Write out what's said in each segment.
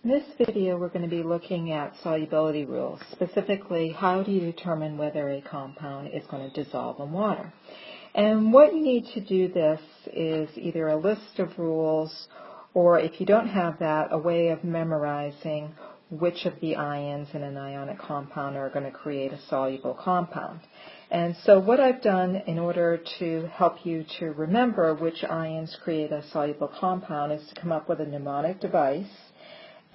In this video, we're going to be looking at solubility rules. Specifically, how do you determine whether a compound is going to dissolve in water? And what you need to do this is either a list of rules, or if you don't have that, a way of memorizing which of the ions in an ionic compound are going to create a soluble compound. And so what I've done in order to help you to remember which ions create a soluble compound is to come up with a mnemonic device.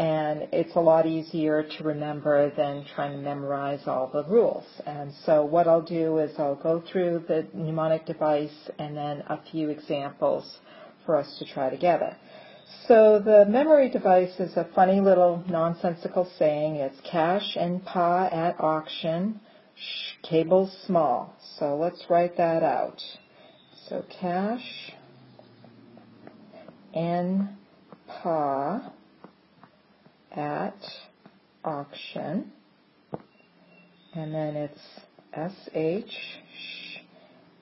And it's a lot easier to remember than trying to memorize all the rules. And so what I'll do is I'll go through the mnemonic device and then a few examples for us to try together. So the memory device is a funny little nonsensical saying. It's cash and pa at auction, cables small. So let's write that out. So cash and pa at auction, and then it's SH,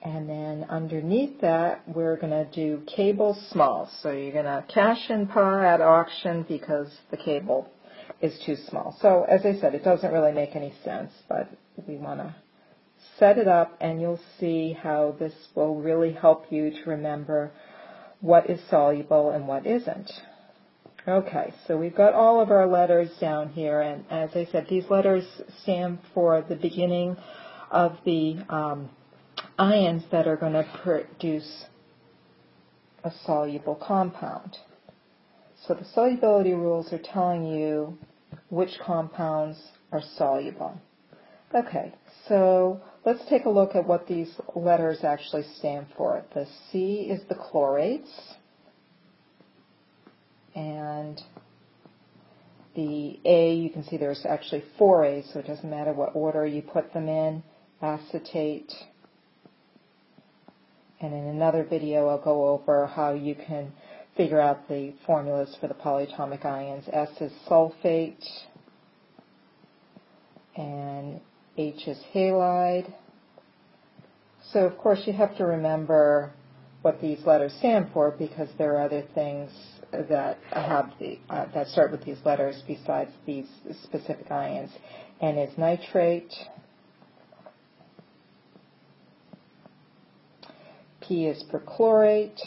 and then underneath that we're going to do cable small. So you're going to cash and pa at auction because the cable is too small. So as I said, it doesn't really make any sense, but we want to set it up and you'll see how this will really help you to remember what is soluble and what isn't. Okay, so we've got all of our letters down here, and as I said, these letters stand for the beginning of the ions that are going to produce a soluble compound. So the solubility rules are telling you which compounds are soluble. Okay, so let's take a look at what these letters actually stand for. The C is the chlorates. And the A, you can see there's actually 4 A's, so it doesn't matter what order you put them in. Acetate. And in another video, I'll go over how you can figure out the formulas for the polyatomic ions. S is sulfate, and H is halide. So, of course, you have to remember what these letters stand for because there are other things that have that start with these letters besides these specific ions. N is nitrate, P is perchlorate,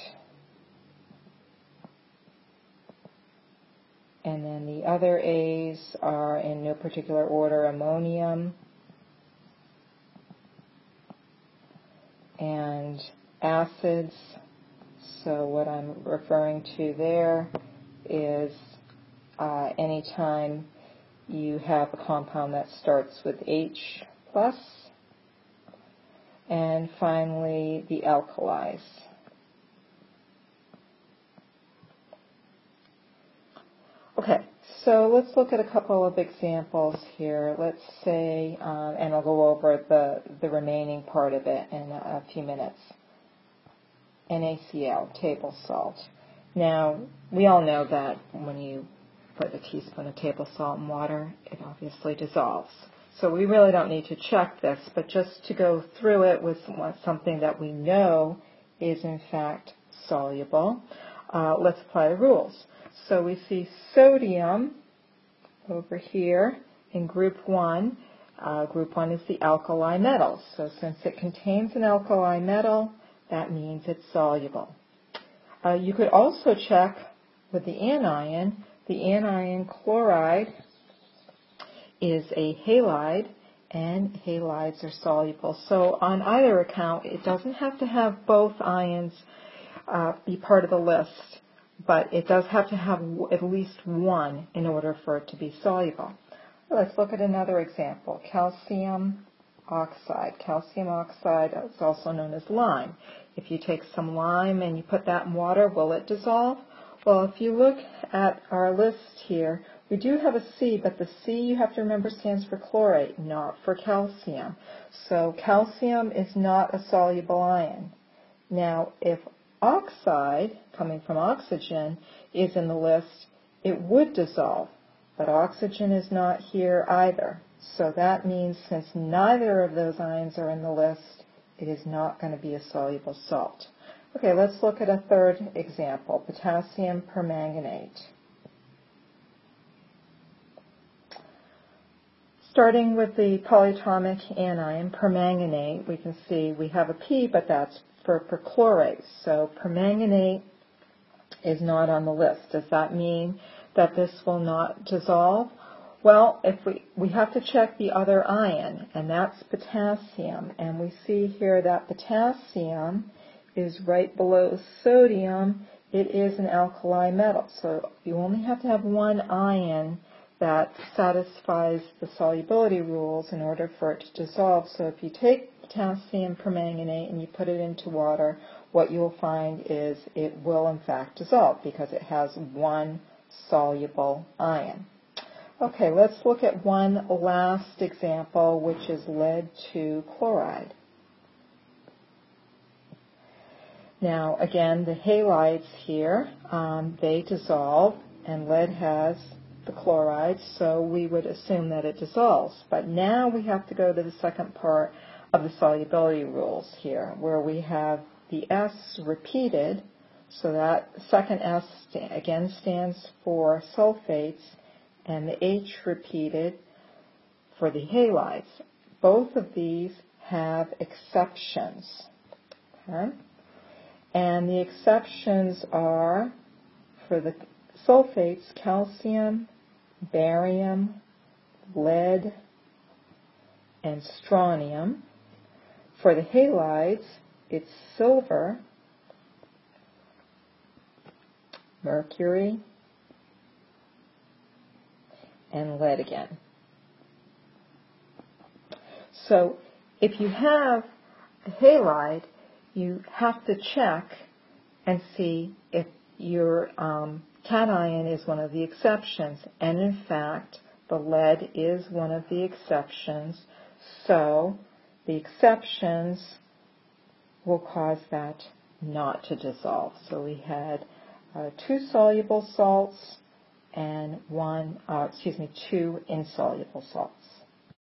and then the other A's are in no particular order: ammonium and acids. So what I'm referring to there is anytime you have a compound that starts with H plus. And finally, the alkalis. Okay, so let's look at a couple of examples here. Let's say, and I'll go over the remaining part of it in a few minutes. NaCl, table salt. Now, we all know that when you put a teaspoon of table salt in water, it obviously dissolves. So we really don't need to check this, but just to go through it with something that we know is in fact soluble, let's apply the rules. So we see sodium over here in group 1. Group 1 is the alkali metals. So since it contains an alkali metal, that means it's soluble. You could also check with the anion. The anion chloride is a halide, and halides are soluble. So on either account, it doesn't have to have both ions be part of the list, but it does have to have at least one in order for it to be soluble. Let's look at another example. Calcium oxide. Calcium oxide is also known as lime. If you take some lime and you put that in water, will it dissolve? Well, if you look at our list here, we do have a C, but the C, you have to remember, stands for chlorate, not for calcium. So calcium is not a soluble ion. Now, if oxide, coming from oxygen, is in the list, it would dissolve, but oxygen is not here either. So that means since neither of those ions are in the list, it is not going to be a soluble salt. Okay, let's look at a third example, potassium permanganate. starting with the polyatomic anion, permanganate, we can see we have a P, but that's for perchlorate. So permanganate is not on the list. Does that mean that this will not dissolve? Well, if we have to check the other ion, and that's potassium. And we see here that potassium is right below sodium. It is an alkali metal. So you only have to have one ion that satisfies the solubility rules in order for it to dissolve. So if you take potassium permanganate and you put it into water, what you'll find is it will in fact dissolve because it has one soluble ion. Okay, let's look at one last example, which is lead 2 chloride. Now, again, the halides here, they dissolve, and lead has the chlorides, so we would assume that it dissolves. But now we have to go to the second part of the solubility rules here, where we have the S repeated, so that second S again stands for sulfates, and the H repeated for the halides. Both of these have exceptions. Okay? And the exceptions are, for the sulfates, calcium, barium, lead, and strontium. For the halides, it's silver, mercury, and lead again. So if you have a halide, you have to check and see if your cation is one of the exceptions. And in fact, the lead is one of the exceptions. So the exceptions will cause that not to dissolve. So we had 2 soluble salts and 2 insoluble salts.